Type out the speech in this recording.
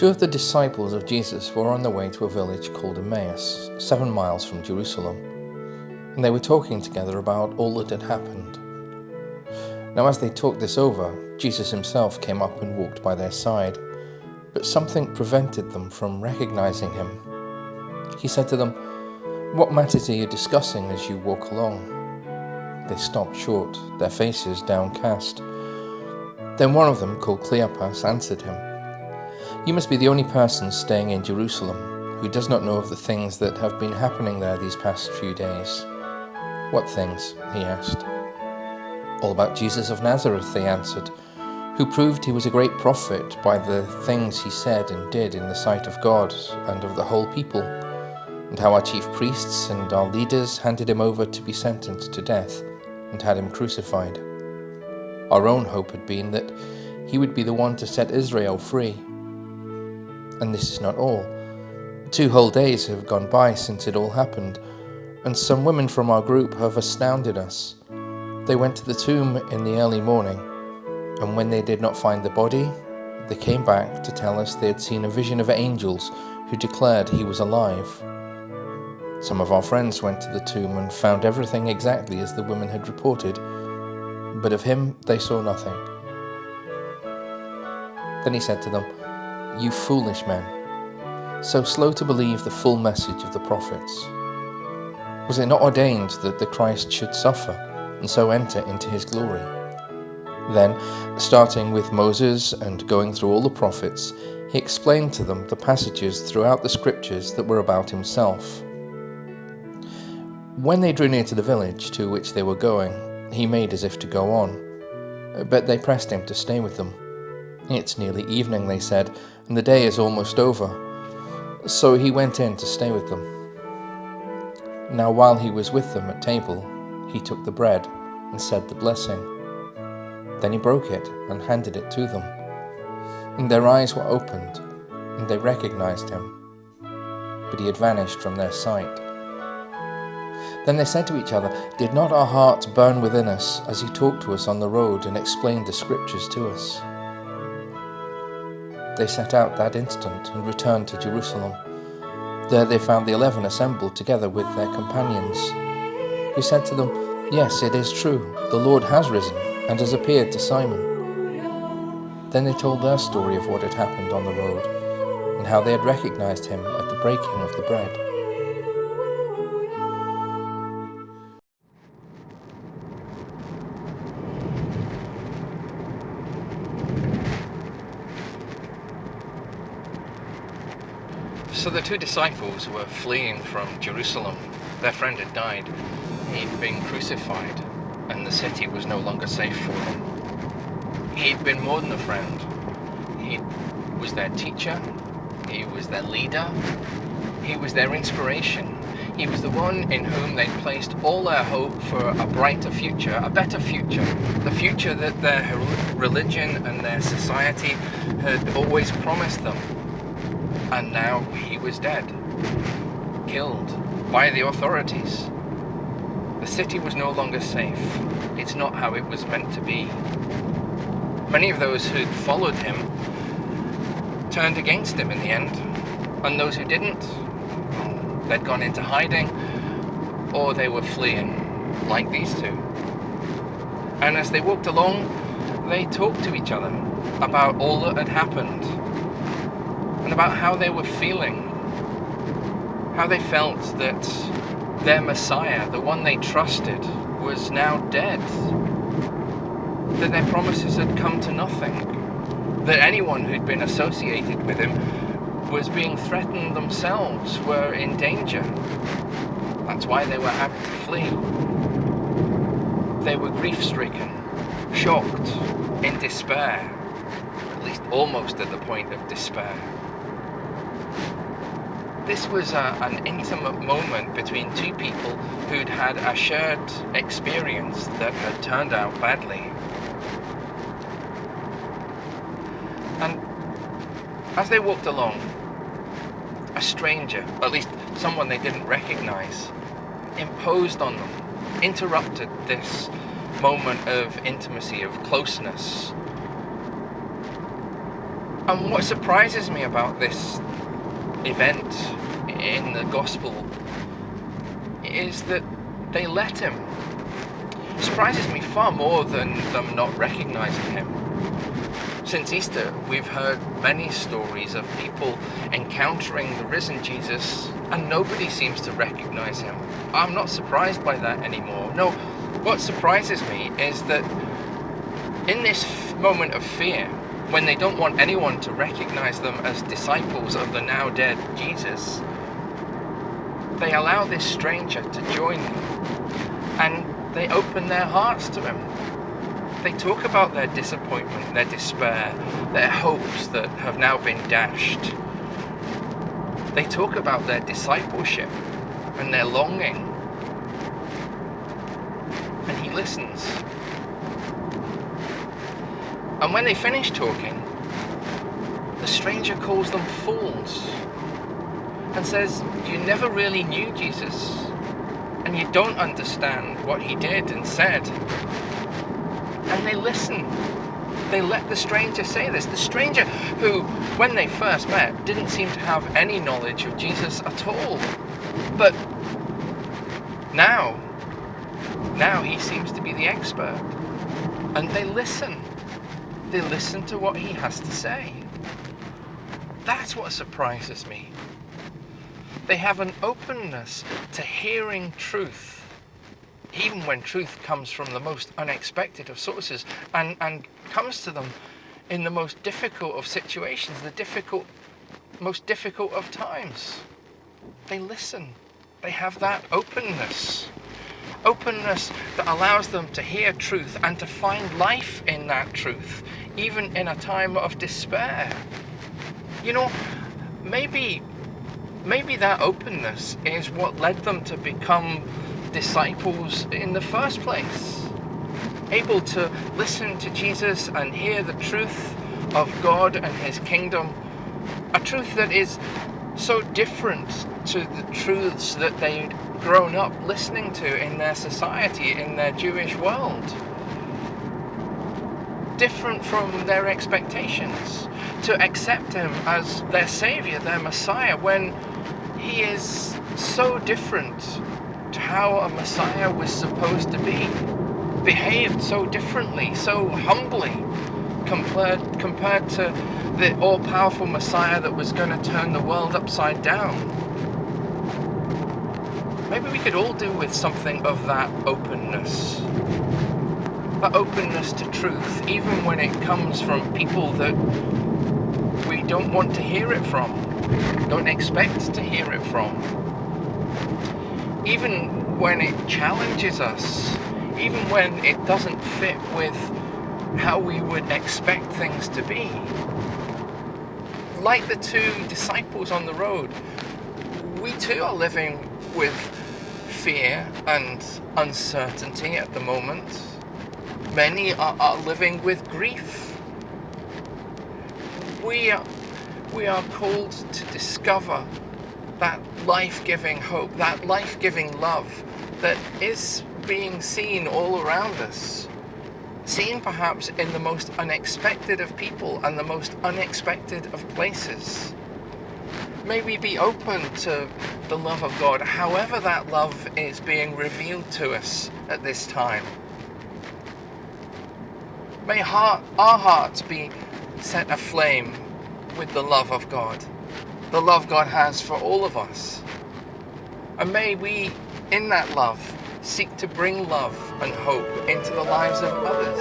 Two of the disciples of Jesus were on their way to a village called Emmaus, 7 miles from Jerusalem, and they were talking together about all that had happened. Now as they talked this over, Jesus himself came up and walked by their side, but something prevented them from recognizing him. He said to them, "What matters are you discussing as you walk along?" They stopped short, their faces downcast. Then one of them, called Cleopas, answered him, "You must be the only person staying in Jerusalem who does not know of the things that have been happening there these past few days." "What things?" he asked. "All about Jesus of Nazareth," they answered, "who proved he was a great prophet by the things he said and did in the sight of God and of the whole people, and how our chief priests and our leaders handed him over to be sentenced to death and had him crucified. Our own hope had been that he would be the one to set Israel free. And this is not all. 2 whole days have gone by since it all happened, and some women from our group have astounded us. They went to the tomb in the early morning, and when they did not find the body, they came back to tell us they had seen a vision of angels who declared he was alive. Some of our friends went to the tomb and found everything exactly as the women had reported, but of him they saw nothing." Then he said to them, "You foolish men, so slow to believe the full message of the prophets. Was it not ordained that the Christ should suffer and so enter into his glory?" Then, starting with Moses and going through all the prophets, he explained to them the passages throughout the scriptures that were about himself. When they drew near to the village to which they were going, he made as if to go on, but they pressed him to stay with them. "It's nearly evening," they said, "and the day is almost over." So he went in to stay with them. Now while he was with them at table, he took the bread and said the blessing. Then he broke it and handed it to them. And their eyes were opened, and they recognized him, but he had vanished from their sight. Then they said to each other, "Did not our hearts burn within us as he talked to us on the road and explained the scriptures to us?" They set out that instant and returned to Jerusalem. There they found the 11 assembled together with their companions. He said to them, "Yes, it is true, the Lord has risen and has appeared to Simon." Then they told their story of what had happened on the road and how they had recognized him at the breaking of the bread. So the 2 disciples were fleeing from Jerusalem. Their friend had died. He'd been crucified, and the city was no longer safe for them. He'd been more than a friend. He was their teacher. He was their leader. He was their inspiration. He was the one in whom they'd placed all their hope for a brighter future, a better future, the future that their religion and their society had always promised them. And now he was dead, killed by the authorities. The city was no longer safe. It's not how it was meant to be. Many of those who'd followed him turned against him in the end, and those who didn't, well, they'd gone into hiding, or they were fleeing, like these 2. And as they walked along, they talked to each other about all that had happened, and about how they were feeling, how they felt that their Messiah, the one they trusted, was now dead, that their promises had come to nothing, that anyone who'd been associated with him was being threatened themselves, were in danger. That's why they were happy to flee. They were grief-stricken, shocked, in despair, at least almost at the point of despair. This was an intimate moment between 2 people who'd had a shared experience that had turned out badly. And as they walked along, a stranger, at least someone they didn't recognize, imposed on them, interrupted this moment of intimacy, of closeness. And what surprises me about this event in the gospel is that they let him. It surprises me far more than them not recognizing him. Since Easter, we've heard many stories of people encountering the risen Jesus and nobody seems to recognize him. I'm not surprised by that anymore. No, what surprises me is that in this moment of fear, when they don't want anyone to recognize them as disciples of the now dead Jesus, they allow this stranger to join them and they open their hearts to him. They talk about their disappointment, their despair, their hopes that have now been dashed. They talk about their discipleship and their longing. And he listens. And when they finish talking, the stranger calls them fools and says, "You never really knew Jesus, and you don't understand what he did and said." And they listen. They let the stranger say this. The stranger who, when they first met, didn't seem to have any knowledge of Jesus at all. But now he seems to be the expert. And they listen. They listen to what he has to say. That's what surprises me. They have an openness to hearing truth, even when truth comes from the most unexpected of sources and comes to them in the most difficult of situations, the most difficult of times. They listen. They have that openness. Openness that allows them to hear truth and to find life in that truth, even in a time of despair. You know, maybe that openness is what led them to become disciples in the first place, able to listen to Jesus and hear the truth of God and his kingdom, a truth that is so different to the truths that they'd grown up listening to in their society, in their Jewish world. Different from their expectations, to accept him as their Savior, their Messiah, when he is so different to how a Messiah was supposed to be, behaved so differently, so humbly, compared to the all-powerful Messiah that was going to turn the world upside down. Maybe we could all do with something of that openness to truth, even when it comes from people that we don't want to hear it from, don't expect to hear it from. Even when it challenges us, even when it doesn't fit with how we would expect things to be. Like the two disciples on the road, we too are living with fear and uncertainty at the moment. Many are living with grief. We are called to discover that life-giving hope, that life-giving love that is being seen all around us. Seen perhaps in the most unexpected of people and the most unexpected of places. May we be open to the love of God, however that love is being revealed to us at this time. May our hearts be set aflame with the love of God, the love God has for all of us. And may we, in that love, seek to bring love and hope into the lives of others.